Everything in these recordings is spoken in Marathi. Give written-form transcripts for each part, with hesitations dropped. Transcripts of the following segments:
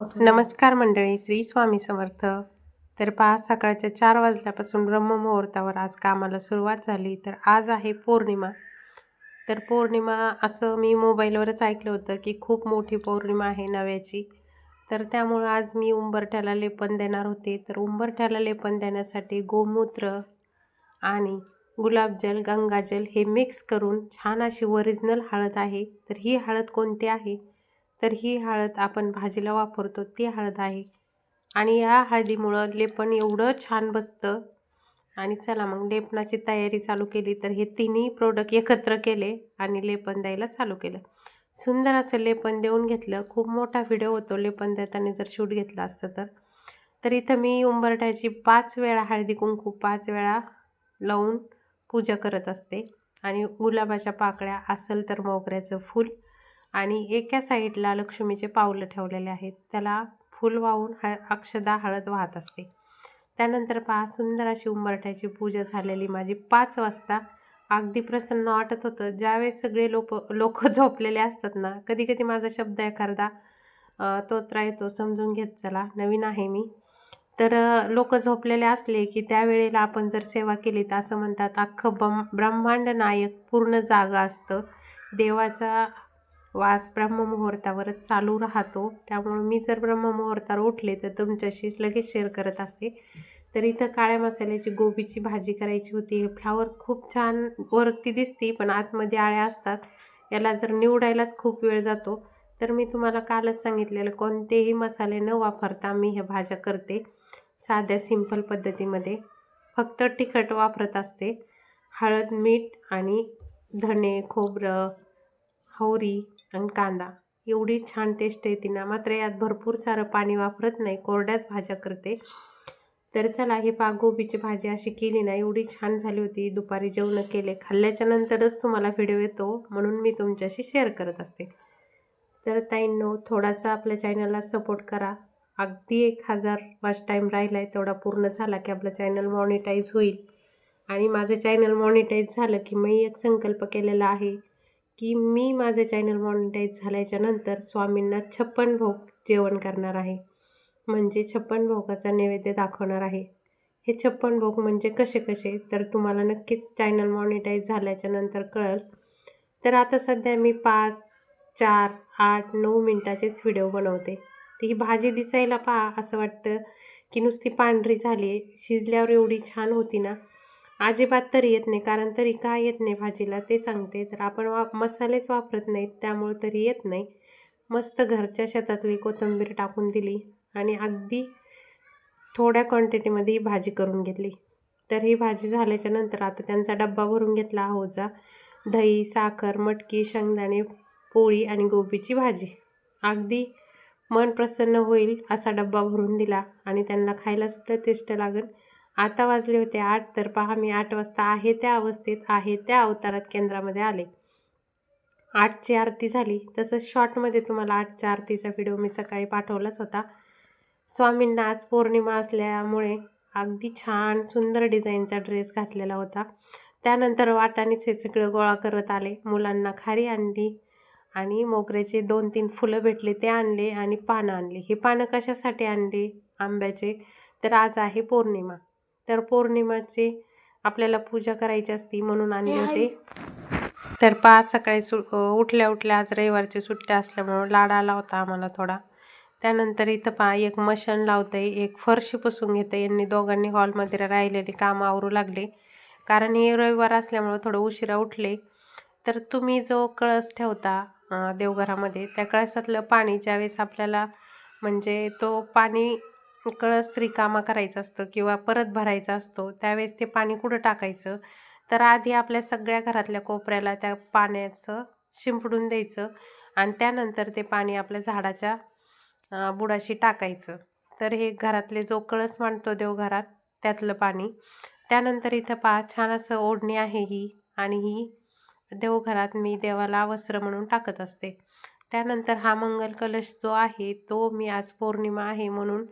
नमस्कार मंडळी, श्री स्वामी समर्थ. तर पहा, सकाळच्या 4 वाजल्यापासून ब्रह्ममुहूर्तावर आज कामाला सुरुवात झाली. तर आज आहे पौर्णिमा. तर पौर्णिमा असं मी मोबाईलवरच ऐकलं होतं की खूप मोठी पौर्णिमा आहे नव्याची. तर त्यामुळं आज मी उंबरठ्याला लेपन देणार होते. तर उंबरठ्याला लेपन देण्यासाठी गोमूत्र आणि गुलाबजल, गंगाजल हे मिक्स करून छान अशी ओरिजिनल हळद आहे. तर ही हळद कोणती आहे? तर ही हळद आपण भाजीला वापरतो ती हळद आहे. आणि या हळदीमुळं लेपन एवढं छान बसतं. आणि चला मग लेपनाची तयारी चालू केली. तर हे तिन्ही प्रोडक्ट एकत्र केले आणि लेपन द्यायला चालू केलं. सुंदर असं लेपन देऊन घेतलं. खूप मोठा व्हिडिओ होतो लेपन देताना जर शूट घेतला असतं तर. तर इथं मी उंबरठ्याची 5 वेळा हळदी कुंकू 5 वेळा लावून पूजा करत असते. आणि गुलाबाच्या पाकळ्या असेल तर मोगऱ्याचं फूल आणि एका साईडला लक्ष्मीचे पावलं ठेवलेले आहेत. त्याला फूल वाहून अक्षदा हळद वाहत असते. त्यानंतर पहा, सुंदर अशी उंबरठ्याची पूजा झालेली माझी 5 वाजता. अगदी प्रसन्न वाटत होतं. ज्यावेळेस सगळे लोक झोपलेले असतात ना, कधी कधी माझा शब्द एखादा तोत्रा येतो, समजून घेत चला, नवीन आहे मी. तर लोक झोपलेले असले की त्यावेळेला आपण जर सेवा केली तर असं म्हणतात अख्खं ब्रह्मांड नायक पूर्ण जागा असतं. देवाचा वास ब्रह्ममुहूर्तावरच चालू राहतो. त्यामुळे मी जर ब्रह्ममुहूर्तावर उठले तर तुमच्याशी लगेच शेअर करत असते. तर इथं काळ्या मसाल्याची गोबीची भाजी करायची होती. हे फ्लावर खूप छान वरती दिसते पण आतमध्ये आळ्या असतात. याला जर निवडायलाच खूप वेळ जातो. तर मी तुम्हाला कालच सांगितलेलं कोणतेही मसाले न वापरता मी ह्या भाज्या करते साध्या सिंपल पद्धतीमध्ये. फक्त तिखट वापरत असते. हळद, मीठ आणि धणे, खोबरं, हवरी आणि कांदा. एवढी छान टेस्ट येते ना. मात्र यात भरपूर सारं पाणी वापरत नाही, कोरड्याच भाज्या करते. तर चला, ही गोबीची भाजी अशी केली ना, एवढी छान झाली होती. दुपारी जेवण केले, खाल्ल्याच्या नंतरच तुम्हाला व्हिडिओ येतो म्हणून मी तुमच्याशी शेअर करत असते. तर ताईंनो, थोडासा आपल्या चॅनलला सपोर्ट करा. अगदी 1000 वॉच टाईम राहिला आहे, तेवढा पूर्ण झाला की आपलं चॅनल मॉनिटाईज होईल. आणि माझं चॅनल मॉनिटाईज झालं की मी एक संकल्प केलेला आहे की मी माझं चॅनल मॉनिटाईज झाल्याच्या नंतर स्वामींना 56 भोग जेवण करणार आहे. म्हणजे 56 भोगाचा नैवेद्य दाखवणार आहे. हे 56 भोग म्हणजे कसे कसे तर तुम्हाला नक्कीच चॅनल मॉनिटाईज झाल्याच्या नंतर कळेल. तर आता सध्या मी 5, 4, 8, 9 मिनटाचेच व्हिडिओ बनवते. ती ही भाजी दिसायला पहा असं वाटतं की नुसती पांढरी झाली आहे. शिजल्यावर एवढी छान होती ना, अजिबात तरी येत नाही. कारण तरी का येत नाही भाजीला ते सांगते. तर आपण मसालेच वापरत नाहीत त्यामुळे तरी येत नाही. मस्त घरच्या शेतातली कोथिंबीर टाकून दिली आणि अगदी थोड्या क्वांटिटीमध्ये ही भाजी करून घेतली. तर ही भाजी झाल्याच्या नंतर आता त्यांचा डब्बा भरून घेतला आहोजा. दही, साखर, मटकी, शेंगदाणे, पोळी आणि गोबीची भाजी. अगदी मन प्रसन्न होईल असा डब्बा भरून दिला आणि त्यांना खायलासुद्धा टेस्ट लागेल. आता वाजले होते 8. तर पहा, मी 8 वाजता आहे त्या अवस्थेत, आहे त्या अवतारात केंद्रामध्ये आले. 8ची आरती झाली. तसंच शॉर्टमध्ये तुम्हाला 8च्या आरतीचा व्हिडिओ मी सकाळी पाठवलाच होता. स्वामींना आज पौर्णिमा असल्यामुळे अगदी छान सुंदर डिझाईनचा ड्रेस घातलेला होता. त्यानंतर वाटाणेच हे सगळं गोळा करत आले. मुलांना खारी आणली आणि मोगऱ्याचे 2-3 फुलं भेटले ते आणले आणि पानं आणली. हे पानं कशासाठी आणली आंब्याचे? तर आज आहे पौर्णिमा. तर पौर्णिमाची आपल्याला पूजा करायची असती म्हणून आणले होते. तर पहा, सकाळी उठल्या उठल्या आज रविवारची सुट्टी असल्यामुळं लाड आला होता आम्हाला थोडा. त्यानंतर इथं पहा, एक मशीन लावते, एक फरशी पुसून घेते. यांनी दोघांनी हॉलमध्ये राहिलेली कामं आवरू लागले. कारण हे रविवार असल्यामुळं थोडं उशिरा उठले. तर तुम्ही जो कळस ठेवता देवघरामध्ये, त्या कळसातलं पाणी ज्यावेळेस आपल्याला म्हणजे तो पाणी कळस रिकामा करायचा असतो किंवा परत भरायचा असतो, त्यावेळेस ते पाणी कुठं टाकायचं? तर आधी आपल्या सगळ्या घरातल्या कोपऱ्याला त्या पाण्याचं शिंपडून द्यायचं आणि त्यानंतर ते पाणी आपल्या झाडाच्या बुडाशी टाकायचं. तर हे घरातले जो कळस मांडतो देवघरात त्यातलं पाणी. त्यानंतर इथं पहा, छान असं ओढणी आहे ही आणि ही देवघरात मी देवाला वस्त्र म्हणून टाकत असते. त्यानंतर हा मंगल कलश जो आहे तो मी आज पौर्णिमा आहे म्हणून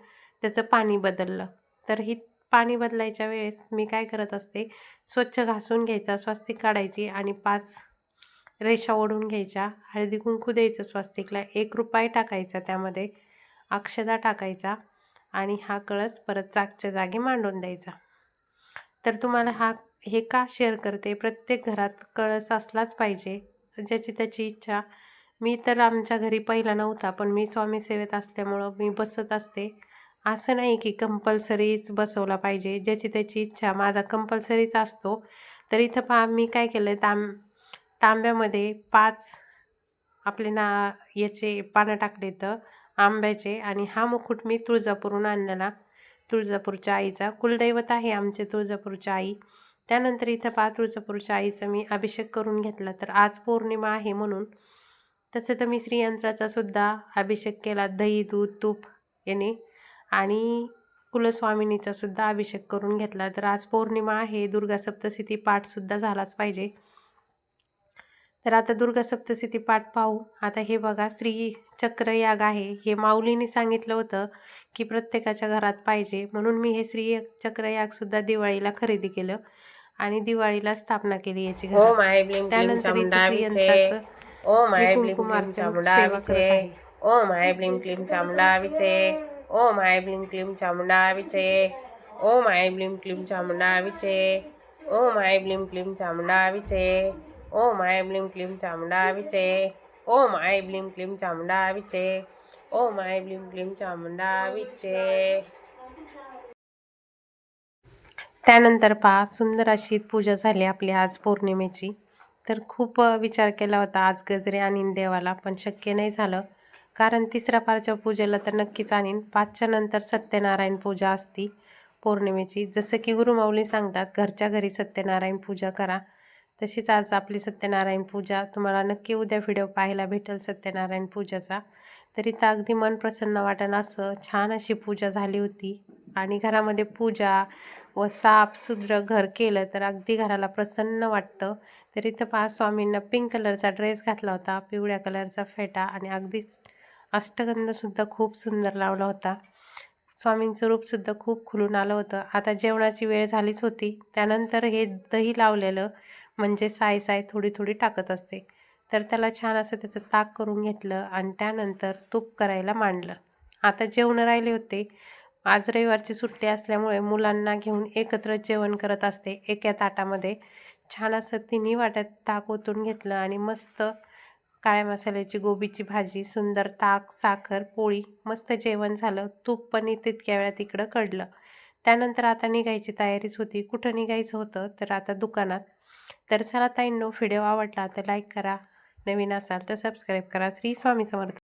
त्याचं पाणी बदललं. तर ही पाणी बदलायच्या वेळेस मी काय करत असते, स्वच्छ घासून घ्यायचा, स्वस्तिक काढायची आणि 5 रेषा ओढून घ्यायच्या. हळदी कुंकू द्यायचं स्वस्तिकला, 1 रुपया टाकायचा त्यामध्ये अक्षदा टाकायचा आणि हा कळस परत जागच्या जागी मांडून द्यायचा. तर तुम्हाला हे का शेअर करते, प्रत्येक घरात कळस असलाच पाहिजे, ज्याची त्याची इच्छा. मी तर आमच्या घरी पहिला नव्हता, पण मी स्वामी सेवेत असल्यामुळं मी बसत असते. असं नाही की कंपल्सरीच बसवला पाहिजे, ज्याची त्याची इच्छा. माझा कंपल्सरीच असतो. तर इथं पहा मी काय केलं, तांब्यामध्ये 5 आपले याचे पानं टाकले तर आंब्याचे, आणि हा मुकुट मी तुळजापूरहून आणलेला, तुळजापूरच्या आईचा. कुलदैवत आहे आमचे तुळजापूरच्या आई. त्यानंतर इथं पहा तुळजापूरच्या आईचा मी अभिषेक करून घेतला. तर आज पौर्णिमा आहे म्हणून. तसं तर मी श्रीयंत्राचा सुद्धा अभिषेक केला, दही दूध तूप याने, आणि कुलस्वामिनीचा सुद्धा अभिषेक करून घेतला. तर आज पौर्णिमा आहे, दुर्गा सप्तशती पाठसुद्धा झालाच पाहिजे. तर आता दुर्गा सप्तशती पाठ पाहू. आता हे बघा, श्री चक्रयाग आहे. हे माऊलीने सांगितलं होतं की प्रत्येकाच्या घरात पाहिजे, म्हणून मी हे श्री चक्रयागसुद्धा दिवाळीला खरेदी केलं आणि दिवाळीला स्थापना केली याची घरात. त्यानंतर इथं श्रीयंत्राचं मी कुंकुमार्चन सेवा करत आहे. ओम आय ब्लिंग क्लीम चामुंडाविचे, ओम आय ब्लिंग क्लीम चामुंडाविचे, ओम आय ब्लिंग क्लीम चामुंडाविचे, ओम आय ब्लिंग क्लीम चामुंडाविचे, ओम आय ब्लिंग क्लीम चामुंडाविचे, ओम आय ब्लिंग क्लीम चामुंडाविचे, ओम आय ब्लिंग क्लीम चामुंडाविचे. त्यानंतर पहा, सुंदर अशी पूजा झाली आपली आज पौर्णिमेची. तर खूप विचार केला होता आज गजरे आणीन देवाला, पण शक्य नाही झालं, कारण 3ऱ्या पारच्या पूजेला तर नक्कीच आणीन. 5च्या नंतर सत्यनारायण पूजा असती पौर्णिमेची. जसं की गुरुमाऊली सांगतात, घरच्या घरी सत्यनारायण पूजा करा, तशीच आज आपली सत्यनारायण पूजा तुम्हाला नक्की उद्या व्हिडिओ पाहायला भेटेल सत्यनारायण पूजाचा. तरी तर अगदी मन प्रसन्न वाटेल असं छान अशी पूजा झाली होती. आणि घरामध्ये पूजा व साफसुथरं घर केलं तर अगदी घराला प्रसन्न वाटतं. तर इथं पहा, स्वामींना पिंक कलरचा ड्रेस घातला होता, पिवळ्या कलरचा फेटा, आणि अगदीच अष्टगंधसुद्धा खूप सुंदर लावला होता. स्वामींचं रूपसुद्धा खूप खुलून आलं होतं. आता जेवणाची वेळ झालीच होती. त्यानंतर हे दही लावलेलं म्हणजे साय थोडी थोडी टाकत असते. तर त्याला छान असं त्याचं ताक करून घेतलं आणि त्यानंतर तूप करायला मांडलं. आता जेवण राहिले होते. आज रविवारची सुट्टी असल्यामुळे मुलांना घेऊन एकत्र जेवण करत असते एका ताटामध्ये. छान असं तिन्ही वाट्यात ताक ओतून घेतलं आणि मस्त काळ्या मसाल्याची गोबीची भाजी, सुंदर ताक, साखर, पोळी, मस्त जेवण झालं. तूप पण तितक्या वेळात इकडं कढलं. त्यानंतर आता निघायची तयारीच होती. कुठं निघायचं होतं, तर आता दुकानात. तर चला ताईंनो, व्हिडिओ आवडला तर लाईक करा, नवीन असाल तर सबस्क्राईब करा. श्री स्वामी समर्थ.